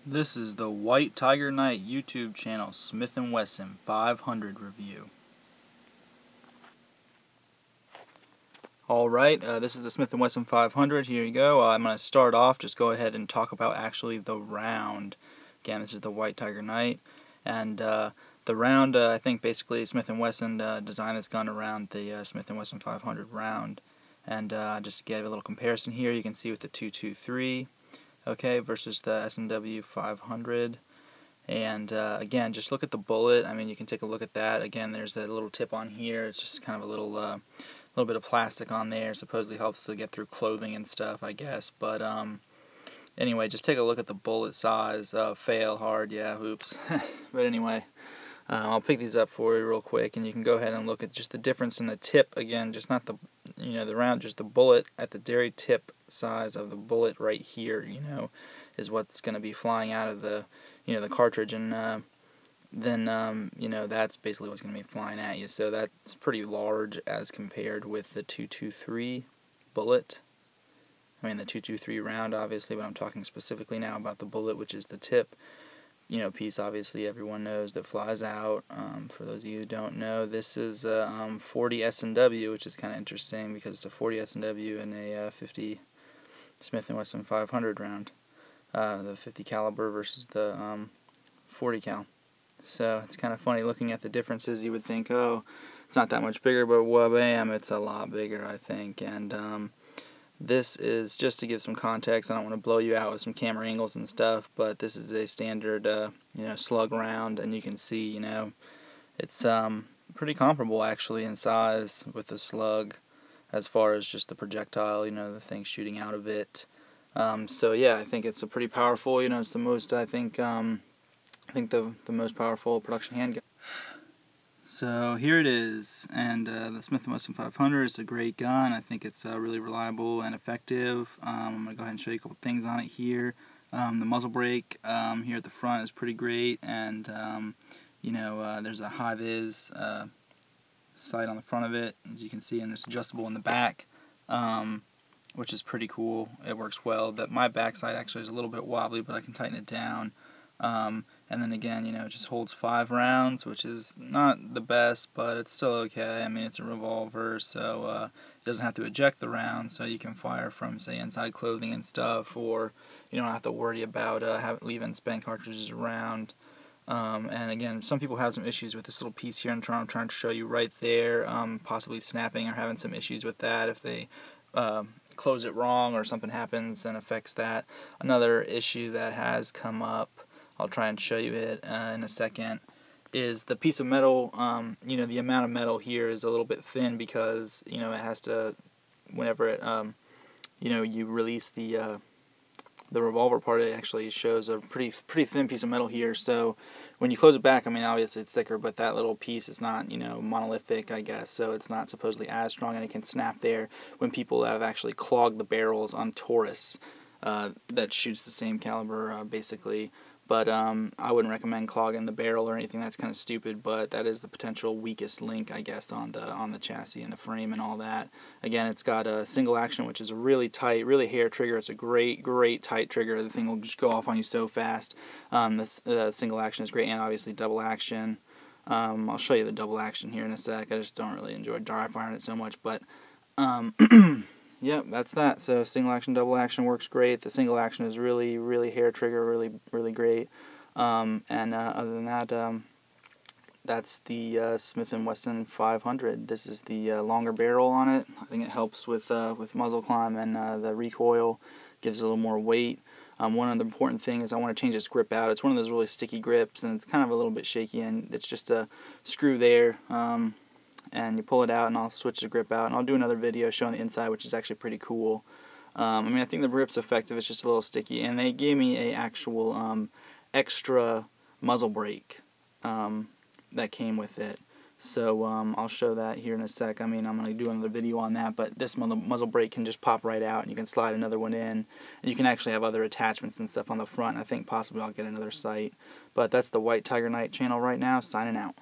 This is the White Tiger Knight YouTube channel Smith & Wesson 500 review. Alright, this is the Smith & Wesson 500. Here you go. I'm going to start off, just go ahead and talk about actually the round. Again, this is the White Tiger Knight. And the round, I think basically Smith & Wesson designed this gun around the Smith & Wesson 500 round. And just to give a little comparison here, you can see with the 223. Okay, versus the S&W 500. And again, just look at the bullet. I mean, you can take a look at that. Again, there's that little tip on here. It's just kind of a little bit of plastic on there. Supposedly helps to get through clothing and stuff, I guess. But anyway, just take a look at the bullet size. Fail hard, yeah, oops. But anyway, I'll pick these up for you real quick, and you can go ahead and look at just the difference in the tip. Again, just not the the round, just the bullet at the very tip size of the bullet right here, is what's going to be flying out of the the cartridge, and then that's basically what's going to be flying at you. So that's pretty large as compared with the 223 bullet. I mean the 223 round, obviously, but I'm talking specifically now about the bullet, which is the tip piece. Obviously everyone knows that flies out. For those of you who don't know, this is 40 S&W, which is kind of interesting because it's a 40 S&W and a 50 Smith & Wesson 500 round. The 50 caliber versus the 40 cal. So it's kind of funny looking at the differences. You would think, oh, it's not that much bigger, but wha-bam, it's a lot bigger, I think. And this is, just to give some context, I don't want to blow you out with some camera angles and stuff, but this is a standard slug round, and you can see it's pretty comparable actually in size with the slug as far as just the projectile, the thing shooting out of it. So yeah, I think it's a pretty powerful, it's the most, the most powerful production handgun. So here it is, and the Smith & Wesson 500 is a great gun. I think it's really reliable and effective. I'm going to go ahead and show you a couple things on it here. The muzzle brake here at the front is pretty great, and there's a high-vis sight on the front of it, as you can see, and it's adjustable in the back, which is pretty cool. It works well. My backside actually is a little bit wobbly, but I can tighten it down. And then again, it just holds 5 rounds, which is not the best, but it's still okay. I mean, it's a revolver, so it doesn't have to eject the round, so you can fire from, say, inside clothing and stuff, or you don't have to worry about leaving spent cartridges around. And again, some people have some issues with this little piece here. I'm trying to show you right there, possibly snapping or having some issues with that if they close it wrong or something happens and affects that. Another issue that has come up, I'll try and show you it in a second, is the piece of metal. The amount of metal here is a little bit thin because it has to, whenever it you release the revolver part, it actually shows a pretty thin piece of metal here. So when you close it back, I mean, obviously it's thicker, but that little piece is not monolithic, I guess, so it's not supposedly as strong, and it can snap there when people have actually clogged the barrels on Taurus that shoots the same caliber basically. But I wouldn't recommend clogging the barrel or anything. That's kind of stupid, but that is the potential weakest link, I guess, on the chassis and the frame and all that. Again, it's got a single action, which is a really tight, really hair trigger. It's a great tight trigger. The thing will just go off on you so fast. The single action is great, and obviously double action. I'll show you the double action here in a sec. I just don't really enjoy dry firing it so much, but yeah, that's that. So single action, double action works great. The single action is really hair trigger, really great. And other than that, that's the Smith & Wesson 500. This is the longer barrel on it. I think it helps with muzzle climb, and the recoil gives it a little more weight. One other important thing is I want to change this grip out. It's one of those really sticky grips, and it's kind of a little bit shaky, and it's just a screw there. And you pull it out, and I'll switch the grip out, and I'll do another video showing the inside, which is actually pretty cool. I mean, I think the grip's effective. It's just a little sticky, and they gave me a actual extra muzzle brake that came with it. So I'll show that here in a sec. I mean, I'm going to do another video on that, but this muzzle brake can just pop right out, and you can slide another one in, and you can actually have other attachments and stuff on the front. I think possibly I'll get another sight. But that's the White Tiger Knight channel right now, signing out.